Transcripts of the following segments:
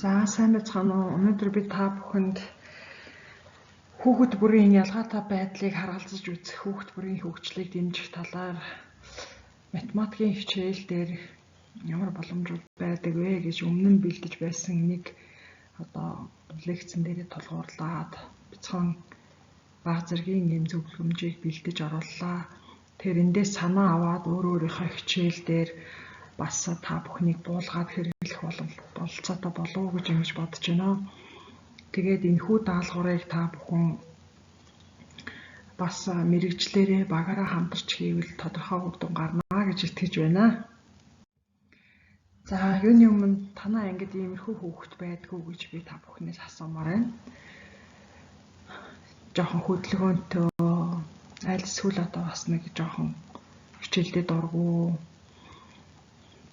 За сайн байцгаана уу. Өнөөдөр би та бүхэнд хүүхэд бүрийн ялгаатай байдлыг харгалзаж үзэх, хүүхэд бүрийн хөгжлийг дэмжих талаар математикийн хичээл дээр ямар боломжууд байдаг вэ гэж өмнө нь бэлдэж байсан нэг лекцэн дээр тулгуурлаад бяцхан бага зэргийн юм зөвлөмжийг бэлдэж орууллаа. Тэр эндээс санаа аваад өөрийнхөө хичээл дээр бас та бүхнийг буулгаад хэрэглэх бололцоотой болов уу гэж ингэж бодож байна. Тэгээд энэхүү даалгаврыг та бүхэн бас мэрэгчлэрээ багаараа хамтарч хийвэл тодорхой үр дүн гарна гэж итгэж байна. За юуны өмнө танаа ангид иймэрхүү хүүхэд байдгүй гэж би та бүхнээс асуумаар байна. Жохон хөдөлгөөнтэй аль эсвэл бас нэг жохон хичээлдээ дургу.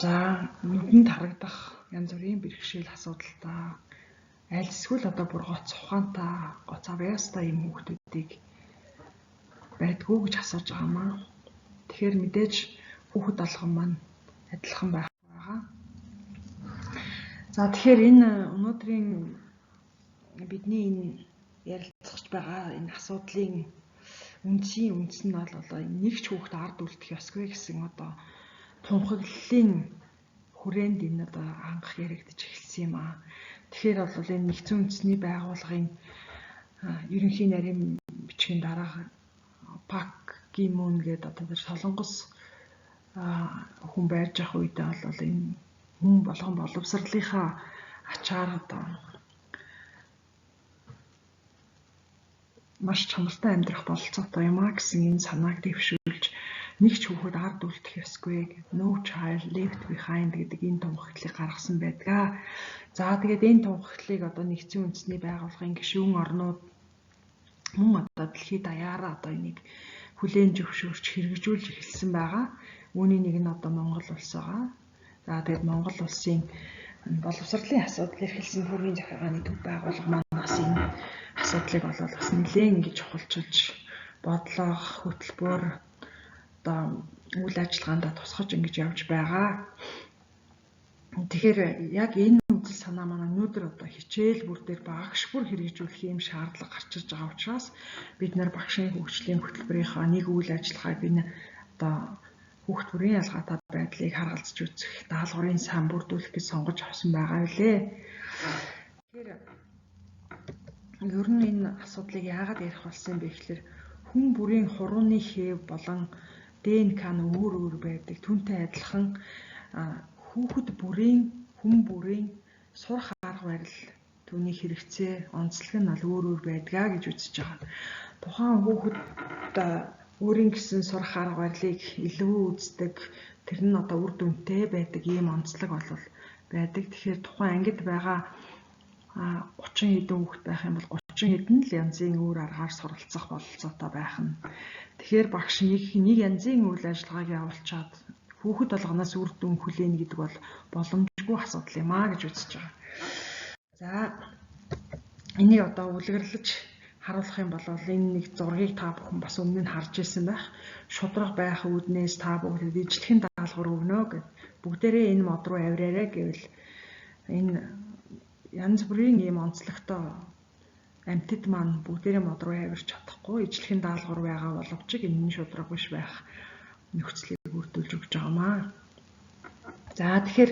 За нүдэнд харагдах янз бүрийн бэрхшээл асуудалтай аль эсвэл бүр гоц ухаантай гоц авьяастай юм хүүхдүүдийг байдгүй гэж асууж байгаамаа. Тэгэхээр мэдээж хүүхэд алган маань адилхан байх байгаа. За тэгэхээр энэ өнөөдрийн бидний энэ ярилцах байгаа энэ асуудлын үндэс нь бол нэг ч хүүхэд ард үлдэх ёсгүй гэсэн тунхаглалын хүрээнд энэ анх яригдж эхэлсэн юм аа. Тэгэхээр бол энэ нэгдсэн үндэсний байгууллагын ерөнхий нарийн бичгийн дарга Пак Кимун гэдэг тэр солонгос хүн байрж явах үедээ бол энэ хүн болгон боловсролынхаа ачаар маш чанартай амьдрах бололцоотой юм а гэсэн энэ санааг дэвшүүлж нэг ч хүүхэд ард үлдэх ёсгүй, no child left behind гэдэг энэ тунхаглалыг гаргасан байдаг. За тэгээд энэ тунхаглалыг нэгдсэн үндэсний байгууллагын гишүүн орнууд мөн дэлхийд даяараа энийг хүлээн зөвшөөрч хэрэгжүүлж эхэлсэн байгаа. Үүний нэг нь Монгол улс байгаа. За тэгээд Монгол улсын боловсролын асуудал эрхэлсэн төрийн захиргааны төв байгууллага маань бас энэ асуудлыг бас нэлээд ингэж чухалчилж бодлого хөтөлбөр үйл ажиллагаанд тусгаж ингэж явж байгаа. Тэгэхээр яг энэ үзэл санаа маань өнөөдөр хичээл бүр дээр багш бүр хэрэгжүүлэх юм шаардлага гарч ирж байгаа учраас бид нар багшийн хөгжлийн хөтөлбөрийнхөө нэг үйл ажиллагааг энэ хүүхэд бүрийн ялгаатай байдлыг харгалзаж үзэх даалгаврын сан бүрдүүлэх гэж сонгож авсан байгаа билээ. Тэгэхээр ер нь энэ асуудлыг яагаад ярих болсон бэ гэхээр хүн бүрийн хурууны хэв болон ДНК нь өөр байдаг. Түүнтэй адилхан хүн бүрийн сурах арга барил түүний хэрэгцээ онцлог нь өөр байдгаа гэж үзэж байгаа. Тухайн хүүхэд өөрийн гэсэн сурах арга барилыг илүү үздэг, тэр нь үр дүнтэй байдаг ийм онцлог бол байдаг. Тэгэхээр тухайн ангид байгаа 30 хэдэн хүүхэд байх юм бол 30 хэдэн л янзын өөр аргаар суралцах бололцоотой байх нь. Тэгэхээр багш нэг янзын үйл ажиллагааг явуулчаад хүүхэд болгоноос үр дүн хүлээнэ гэдэг бол боломжгүй асуудал юм аа гэж үзэж байгаа. За энийг үлгэрлэж харуулах юм бол энэ нэг зургийг та бүхэн бас өмнө нь харж ирсэн байх. Шудраг байх үүднээс та бүгд ижлэхэн даалгавар өгнө гэд бүгдээрээ энэ мод руу авираарай гэвэл энэ янз бүрийн ийм онцлогтой амьтад маань бүгдээрээ мод руу авирч чадахгүй ижлэхэн даалгавар байгаа боловч энэ шудраг биш байх нөхцөлийг бүрдүүлж өгч байгаамаа. За тэгэхээр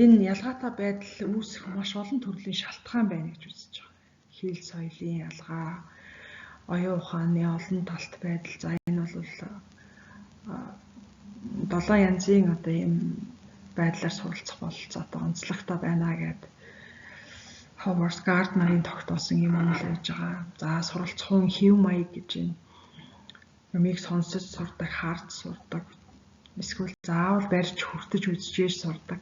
энэ ялгаатай байдал үүсэх маш олон төрлийн шалтгаан байна гэж үзэж байгаа. Хил соёлын ялгаа, оюун ухааны олон талт байдал. За энэ бол 7 янзын ийм байдлаар суралцах бололцоотой онцлогтой байна гэдэг Howard Gardner-ийн тогтоосон юм онол байж байгаа. За суралцах хүн хэв маяг гэж энэ юмыг сонсож сурдаг, харж сурдаг. Эсвэл заавал барьж хүртэж үзчихэж сурдаг.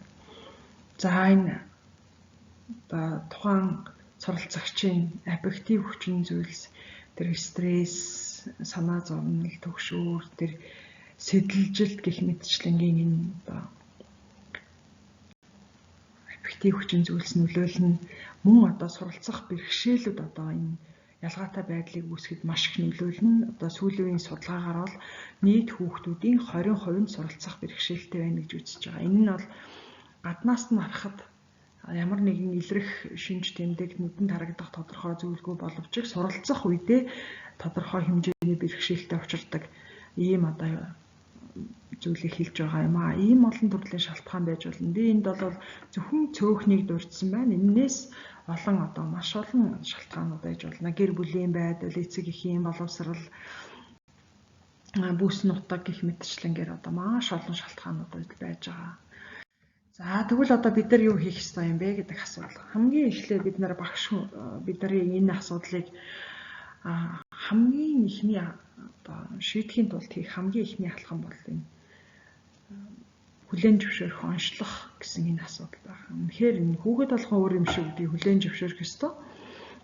За энэ тухайн суралцагчийн аффектив хүчин зүйлс, тэр стресс, санаа зовнил, төгшөөр, тэр сэтэлжилт гэх мэтчлэнгийн энэ аффектив хүчин зүйлс нөлөөлнө. Мөн суралцах бэрхшээлүүд энэ ялгаатай байдлыг үүсгэхэд маш их нөлөөлнө. Сүүлийн судалгаагаар бол нийт хүүхдүүдийн 20% нь суралцах бэрхшээлтэй байна гэж үзэж байгаа. Энэ нь бол гаднаас нь харахад ямар нэгэн илрэх шинж тэмдэг нүдэнд харагдах тодорхой зүйлгүй боловч суралцах үедээ тодорхой хэмжээний бэрхшээлтэй учирдаг ийм одоо зүйлийг хэлж байгаа юм аа. Ийм олон төрлийн шалтгаан байж болно. Би энд бол зөвхөн цөөхнийг дурдсан байна. Энээс олон одоо маш олон шалтгаанууд байж болно. Гэр бүлийн байдал, эцэг эхийн боловсрал, бүс нутаг гэх мэтчлэнгээр одоо маш олон шалтгаанууд байж байгаа. За тэгвэл одоо бид нар юу хийх ёстой юм бэ гэдэг асуудал. Хамгийн эхлээд бид нар бидний энэ асуудлыг хамгийн ихний одоо шийдэхийн тулд хийх хамгийн ихний алхам бол энэ хүлээн зөвшөөрөх, онцлох гэсэн энэ асуудал байна. Үнэхээр энэ хүүхэд болгон өөр юм шиг гэдгийг хүлээн зөвшөөрөх ёстой.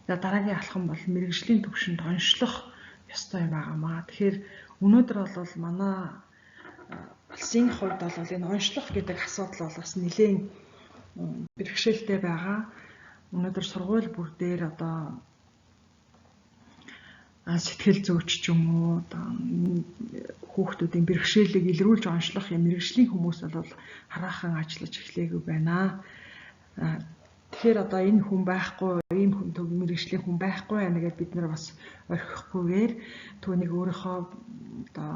За дараагийн алхам бол мэрэгжлийн түвшинд онцлох ёстой байгаамаа. Тэгэхээр өнөөдөр бол манай улсын хувьд бол энэ онцлох гэдэг асуудал бол бас нэлээд бэрхшээлтэй байгаа. Өнөөдөр сургууль бүр дээр одоо сэтгэл зүйч ч юм уу одоо хүүхдүүдийн бэрхшээлийг илрүүлж онцлох юм мэрэгжлийн хүмүүс бол хараахан ажиллаж эхлэегүй байна. Тэгэхээр одоо энэ хүн байхгүй, ийм хүн төв мэрэгжлийн хүн байхгүй байна гэдээ бид нар бас орхихгүйгээр түүнийг өөрийнхөө одоо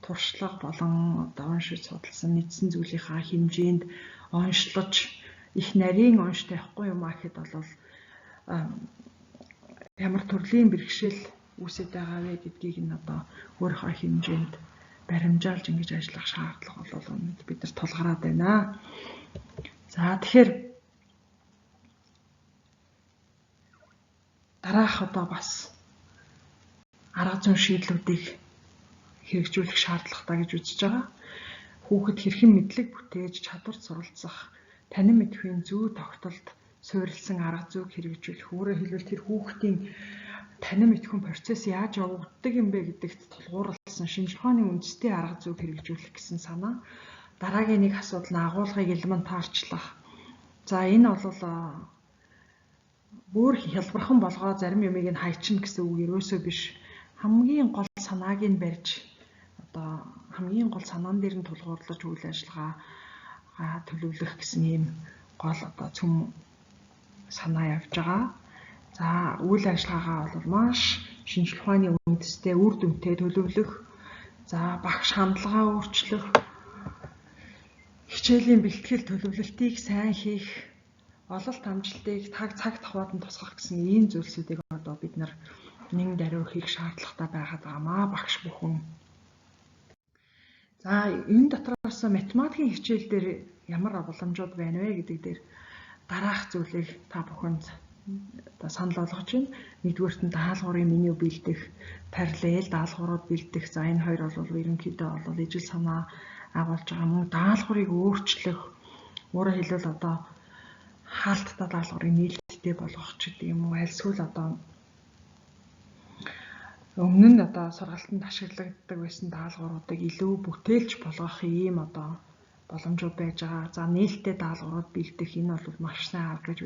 туршлага болон одоо уншиж судалсан мэдсэн зүйлийнхаа хэмжээнд онцлож их нарийн онц тавихгүй юм аа гэхэд бол ямар төрлийн бэрхшээл үүсэж байгаа вэ гэдгийг нь одоо өөрийнхөө хэмжээнд баримжаалж ингэж ажиллах шаардлага бол бид нар тулгараад байна. За тэгэхээр дараах одоо бас арга зүйн шийдлүүдийг хэрэгжүүлэх шаардлагатай гэж үзэж байгаа. Хүүхэд хэрхэн мэдлэг бүтээж чадварт суралцах, танин мэдхийн зүй тогтолд суурилсан арга зүйг хэрэгжүүлэх. Өөрөөр хэлбэл тэр хүүхдийн танин мэдхүйн процесс яаж явагддаг юм бэ гэдэгт тулгуурласан шинжлэх ухааны үндэсний арга зүйг хэрэгжүүлэх гэсэн санаа. Дараагийн нэг асуудал нь агуулгыг элементарчлах. За энэ бол бүр хялбархан болгоо зарим юмыг нь хайчна гэсэн үг ерөөсөө биш. Хамгийн гол санааг нь барьж одоо хамгийн гол санаан дээр нь тулгуурлаж үйл ажиллагаа төлөвлөх гэсэн ийм гол одоо цөм санаа явж байгаа. За үйл ажиллагаагаа бол маш шинжлэх ухааны үндэстэй үр дүнтэй төлөвлөх, за багш хандлагаа өөрчлөх, хичээлийн бэлтгэл төлөвлөлтийг сайн хийх, ололт амжилтыг цаг таваад нь тусгах гэсэн ийм зүйлсүүдийг одоо бид нар нэгэн даруй хийх шаардлагатай байгаад байгаамаа багш бүхэн. За энэ дотроос математикийн хичээл дээр ямар боломжууд байна вэ гэдэг дээр дараах зүйлийг та бүхэнд санал болгож байна. Нэгдүгээрт нь даалгаврын меню бэлдэх, параллел даалгаврууд бэлдэх. За энэ хоёр бол ерөнхийдөө бол ижил санаа агуулж байгаа мөн даалгаврыг өөрчлөх. Өөрөөр хэлбэл одоо хаалттай даалгаврыг нээлттэй болгох ч гэдэг юм уу. Альсвал одоо өмнө нь одоо сургалтанд ашиглагддаг байсан даалгавруудыг илүү бүтээлч болгох ийм одоо боломжууд байж байгаа. За нээлттэй даалгаврууд бэлдэх энэ бол маш сайн арга гэж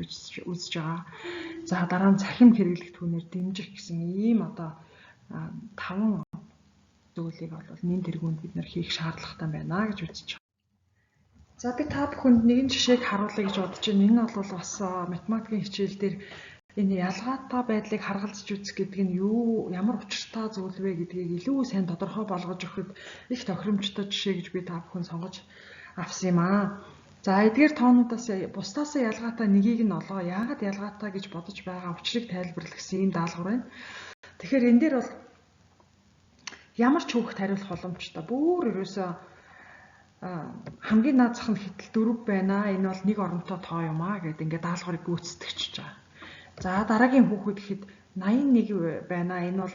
үзэж байгаа. За дараа нь цахим хэрэглэх түүнээр дэмжих гэсэн ийм одоо 5 зүйлийг бол нэн тэргуунд бид нар хийх шаардлагатай байна гэж үзэж байгаа. За би та бүхэнд нэгэн жишээг харуулъя гэж бодож байна. Энэ бол бас математикийн хичээл дээр энэ ялгаатай байдлыг харгалзаж үзэх гэдэг нь ямар учиртай зүйл вэ гэдгийг илүү сайн тодорхой болгож өгөхөд их тохиромжтой жишээ гэж би та бүхэн сонгож авсан юм аа. За эдгээр тоонуудаас бусдаас ялгаатай нэгийг нь олоо. Яагаад ялгаатай гэж бодож байгаа учрыг тайлбарлах гэсэн ийм даалгавар байна. Тэгэхээр энэ дээр бол ямар ч хүүхэд хариулах боломжтой. Бүр ерөөсөө хамгийн наад зах нь хэтэл 4 байна. Энэ бол нэг оронтой тоо юм аа гэдэг ингээд даалгаврыг гүйцэтгэж байгаа. За дараагийн хүүхэд гэхэд 81 байна. Энэ бол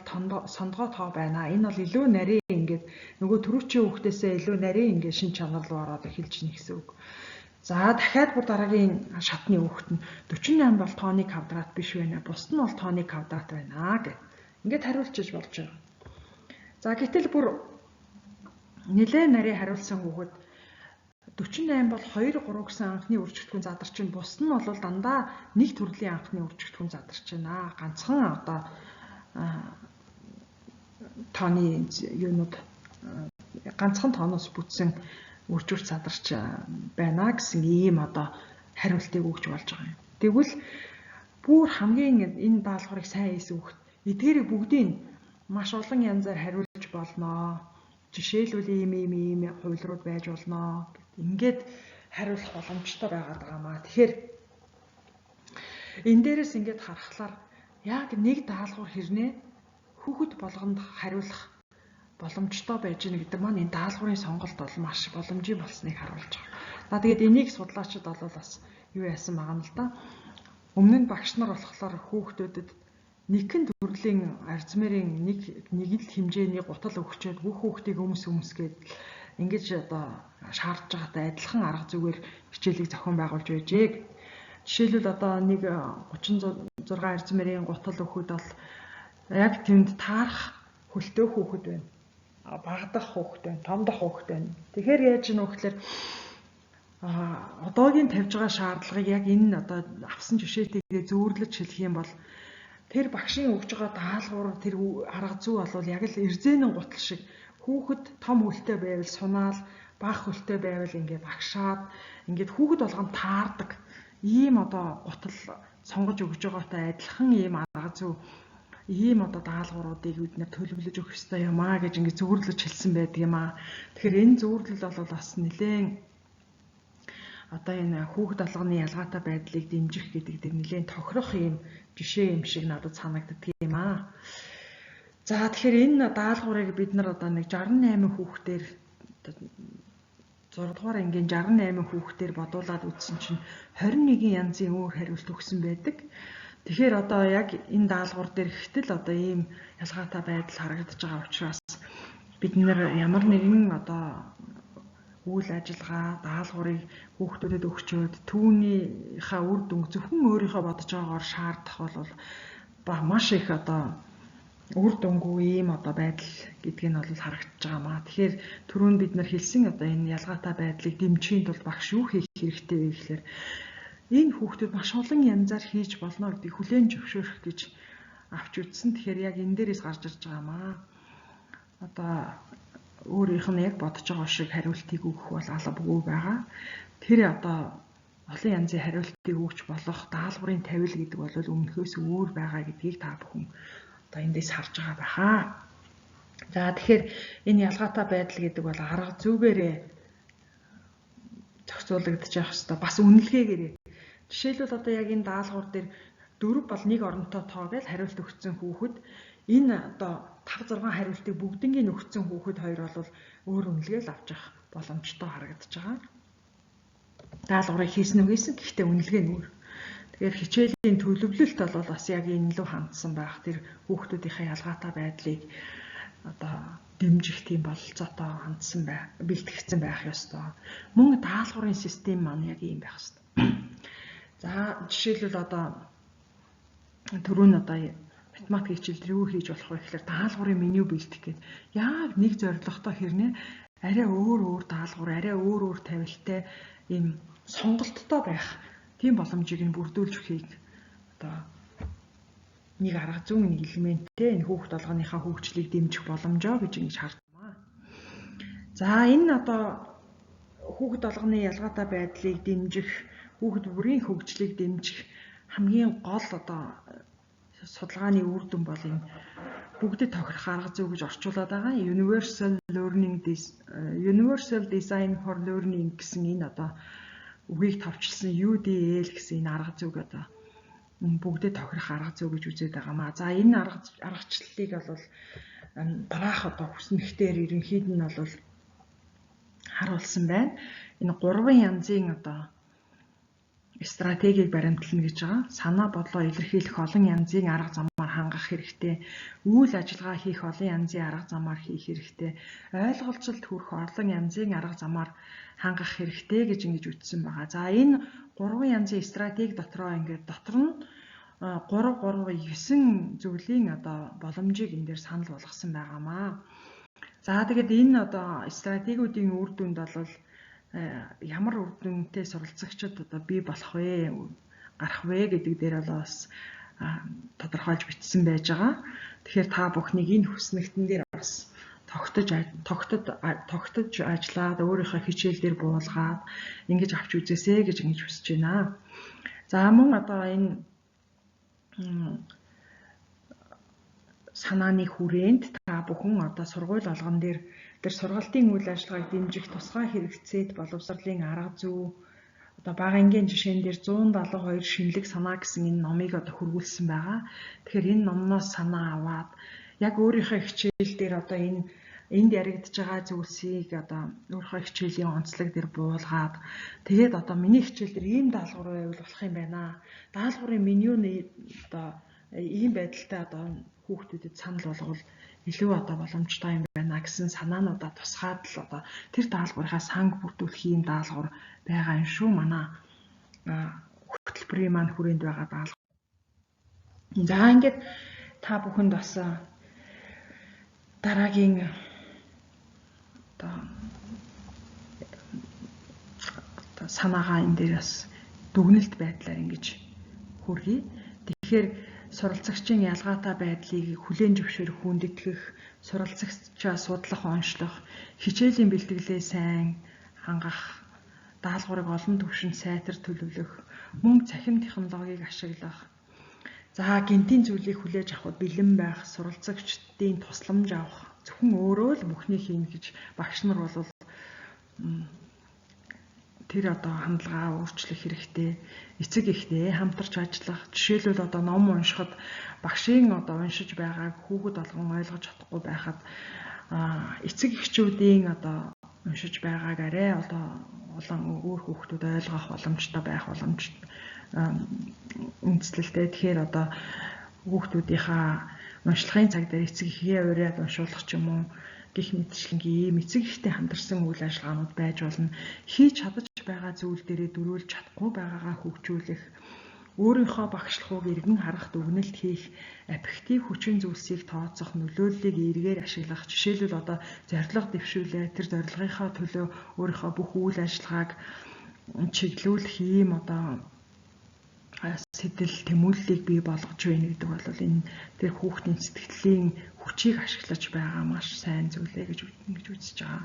сондгоо тоо байна. Энэ бол илүү нарийн ингээд нөгөө түрүүчийн хүүхдээсээ илүү нарийн ингээд шин чанар руу ороод эхэлж гин гэсэн үг. За дахиад бүр дараагийн шатны хүүхэд нь 48 бол тооны квадрат биш байна. Бусд нь бол тооны квадрат байна гэх. Ингээд хариулчих болж байгаа. За гэтэл бүр нэлээд нарийн хариулсан хүүхэд 48 бол 2 3 гэсэн анхны үржигдэхүүн задарч байна. Бус нь бол дандаа нэг төрлийн анхны үржигдэхүүн задарч байна. Ганцхан одоо тооны юунууд ганцхан тооноос бүтсэн үржигдэл задарч байна гэсэн ийм одоо хариултыг өгч болж байгаа юм. Тэгвэл бүр хамгийн энэ даалгаврыг сайн хийсэн хүүхэд эдгээрийг бүгдийг маш олон янзаар хариулж болноо. Жишээлбэл ийм хувилрууд байж болноо. Ингээд хариулах боломжтой байгаад байгаамаа. Тэгэхээр энэ дээрээс ингээд харахаар яг нэг даалгавар хэрнээ хүүхэд болгонд хариулах боломжтой байж гэнэ гэдэг маань энэ даалгаврын сонголт бол маш боломжтой болсныг харуулж байгаа. Тэгээд энийг судлаачид бол бас юу яасан байгаа юм л да. Өмнө нь багш нар болохоор хүүхдүүдэд нэгэн төрлийн арзмэрийн нэг л хэмжээний гутал өгчөөд бүх хүүхдийг өмсгээд ингэж одоо шаардж байгаатай адилхан арга зүгээр хичээлийг зохион байгуулж байжээ. Жишээлбэл одоо нэг 36 арзмэрийн гутал өгөхөд бол яг тэнд таарах хөлтөө хүүхэд байна. Багдах хүүхэд байна, томдох хүүхэд байна. Тэгэхээр яаж гэнэ вэ гэхээр одоогийн тавьж байгаа шаардлагыг яг энэ одоо авсан жишээтэйгээ зөөрлөж хэлэх юм бол тэр багшийн өгж байгаа даалгавар тэр арга зүй бол яг л эрзэнэн гутал шиг хүүхэд том хөлтэй байвал сунаал, бага хөлтэй байвал ингээд агшаад ингээд хүүхэд болгонд таардаг ийм одоо гутал сонгож өгж байгаатай адилхан ийм арга зүй ийм одоо даалгавруудыг бид нэр төлөвлөж өгөх ёстой юм аа гэж ингээд зөөрлөж хэлсэн байдаг юм аа. Тэгэхээр энэ зөөрлөл бол бас нэлээд одоо энэ хүүхэд алганы ялгаатай байдлыг дэмжих гэдэг дээр нэлээд тохирох юм жишээ юм шиг надад санагддаг юм аа. За тэгэхээр энэ даалгаврыг бид нар одоо нэг 68 хүүхдээр 6 дугаар ангийн 68 хүүхдээр бодуулаад үзсэн чинь 21 янзын өөр хариулт өгсөн байдаг. Тэгэхээр одоо яг энэ даалгавар дээр ихтэл одоо ийм ялгаатай байдал харагдаж байгаа учраас бид нэр ямар нэгэн одоо үйл ажиллагаа даалгаврыг хүүхдүүдэд өгчөөд түүнийхээ үр дүнг зөвхөн өөрийнхөө бодож байгаагаар шаардах бол маш их одоо үр дүнгүй ийм одоо байдал гэдг нь бол харагдаж байгаамаа. Тэгэхээр түрүүн бид нар хэлсэн одоо энэ ялгаатай байдлыг дэмжихийн тулд багш юу хийх хэрэгтэй вэ гэхээр энэ хүүхдүүд маш олон янзаар хийж болно гэдгийг хүлээн зөвшөөрөх гэж авч үзсэн. Тэгэхээр яг энэ дээрээс гарч ирж байгаамаа. Одоо өөрийнх нь яг бодож байгаа шиг хариултыг өгөх бол албагүй байгаа. Тэр одоо олон янзын хариултыг өгч болох даалгаврын тавил гэдэг бол өмнөхөөс өөр байгаа гэдгийг та бүхэн одоо эндээс харж байгаа байхаа. За тэгэхээр энэ ялгаатай байдал гэдэг бол арга зүгээрээ зохицуулагдаж явах хэрэгтэй. Бас үнэлгээгээрээ. Жишээлбэл одоо яг энэ даалгавар дээр 4 бол 1 оронтой тоо гэж хариулт өгсөн хүүхэд энэ одоо 5-6 хариултыг бүгднийг өгсөн хүүхэд хоёр бол өөр үнэлгээл авч явах боломжтой харагдаж байгаа. Даалгаврыг хийсэн үгээсэн гэхдээ үнэлгээ нь өөр. Тэгэхээр хичээлийн төлөвлөлт бол бас яг энэ лөө хандсан байх. Тэр хүүхдүүдийнхээ ялгаатай байдлыг одоо дэмжих тийм бололцоотой хандсан байх, бэлтгэгдсэн байх ёстой. Мөн даалгаврын систем маань яг ийм байх ёстой. За жишээлбэл одоо түрүүн одоо математик хичээл юу хийж болох вэ гэхээр даалгаврын меню бэлтгэх гэдэг. Яг нэг зорилготой хэрнээ арай өөр даалгавар, арай өөр тавилттай ийм сонголттой байх тийм боломжийг нь бүрдүүлж өгөхийг одоо нэг арга зүйн нэг элементтэй энэ хүүхд толгойнхаа хөгжлийг дэмжих боломжоо гэж ингэж хардмаа. За энэ одоо хүүхд толгойн ялгаатай байдлыг дэмжих, хүүхд бүрийн хөгжлийг дэмжих хамгийн гол одоо судалгааны үр дүн бол энэ бүгдэд тохирох арга зүй гэж орчуулад байгаа. Universal Design for Learning гэсэн энэ одоо үгийг тавьчилсан UDL гэсэн энэ арга зүйг одоо бүгдэд тохирох арга зүй гэж үзээд байгаамаа. За энэ аргачлалыг бол дараах одоо хүснэгтээр ерөнхийд нь бол харуулсан байна. Энэ 3 янзын одоо стратегийг баримтлана гэж байгаа. Санаа бодлоо илэрхийлэх олон янзын арга замаар хангах хэрэгтэй. Үйл ажиллагаа хийх олон янзын арга замаар хийх хэрэгтэй. Ойлголцолд хүрэх олон янзын арга замаар хангах хэрэгтэй гэж ингэж үздсэн байгаа. За энэ 3 янзын стратеги дотроо ингээд дотор нь 9 зүйлийн одоо боломжийг энэ дээр санал болгосон байгаамаа. За тэгээд энэ одоо стратегиудын үр дүнд бол ямар үр дүнтэй суралцагчид одоо бий болох вэ, гарах вэ гэдэг дээр бас тодорхойлж бичсэн байж байгаа. Тэгэхээр та бүхнийг энэ хүснэгтэн дээр бас тогтож ажиллаад өөрийнхөө хичээл дээр буулгаад ингэж авч үзээсэй гэж ингэж хүсэж байна. За мөн одоо энэ санааны хүрээнд та бүхэн одоо сургууль алган дээр тэр сургалтын үйл ажиллагааг дэмжих тусгай хэрэгцээт боловсролын арга зүй одоо багангийн жишээн дээр 172 шинэлэг санаа гэсэн энэ номыг одоо хөрвүүлсэн байгаа. Тэгэхээр энэ номноос санаа аваад яг өөрийнхөө хичээл дээр одоо энд яригдж байгаа зүйлсийг одоо өөрийнхөө хичээлийн онцлог дээр буулгаад тэгээд одоо миний хичээл дээр ийм даалгавар байвал болох юм байна. Даалгаврын меню одоо ийм байдалтай одоо хүүхдүүдэд санал болгол илүү одоо боломжтой юм байна гэсэн санаануудаа тусгаад л одоо тэр даалгаврынхаа санг бүрдүүлэх юм даалгавар байгаа юм шүү. Манай хөтөлбөрийн маань хүрээнд байгаа даалгавар. За ингээд та бүхэнд бас дараагийн одоо санаагаа энэ дээр бас дүгнэлт байдлаар ингэж хүргэе. Тэгэхээр суралцагчийн ялгаатай байдлыг хүлээн зөвшөөрөх, хүндэтгэх, суралцагчаа судлах, онцлох, хичээлийн бэлтгэлээ сайн хангах, даалгаврыг олон түвшинд сайтар төлөвлөх, мөн цахим технологиг ашиглах, за гинтийн зүйлийг хүлээж авахд бэлэн байх, суралцагчдын тусламж авах, зөвхөн өөрөө л бүхнийг хийнэ гэж багш нар бол тэр одоо хандлагаа өөрчлөх хэрэгтэй. Эцэг эхтэй хамтарч ажиллах. Жишээлбэл одоо ном уншихад багшийн одоо уншиж байгааг хүүхэд болгон ойлгож чадахгүй байхад эцэг эхчүүдийн одоо уншиж байгааг арай одоо олон өөр хүүхдүүд ойлгох боломжтой байх боломж үндэслэлтэй. Тэгэхээр одоо хүүхдүүдийнхаа уншлагын цаг дээр эцэг эхээ ураад уншуулах ч юм уу гэх мэтчлэнгийн ийм эцэг эхтэй хамтарсан үйл ажиллагаанууд байж болно. Хийж чадаж байгаа зүйл дээрээ дөрөөлж чадахгүй байгаагаа хөгжүүлэх, өөрийнхөө багшлахыг эргэн харах, дүгнэлт хийх, аффектив хүчин зүйлсийг тооцох, нөлөөллийг эргээр ашиглах. Жишээлбэл одоо зорилго дэвшүүлээ, тэр зорилгынхаа төлөө өөрийнхөө бүх үйл ажиллагааг чиглүүлэх ийм одоо сэтэл тэмүүллийг бий болгож байна гэдэг бол энэ тэр хүүхдийн сэтгэлийн хүчийг ашиглаж байгаа маш сайн зүйлээ гэж үзэж байгаа.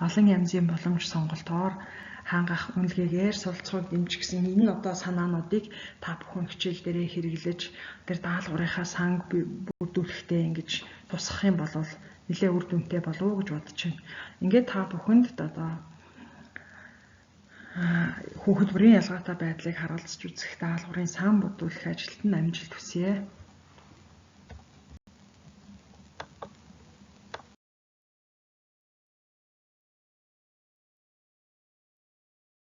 Олон янзын боломж сонголтоор хангах үнэлгээгээр суралцахыг дэмжих гэсэн энэ одоо санаануудыг та бүхэн хичээл дээрээ хэрэглэж тэр даалгаврынхаа санг бүрдүүлэхдээ ингэж тусгах юм бол нэлээ үр дүнтэй болов уу гэж бодож байна. Ингээд та бүхэнд одоо хүүхэд бүрийн ялгаатай байдлыг харгалзаж үзэх даалгаврын сан бүрдүүлэх ажилд нь амжилт хүсье.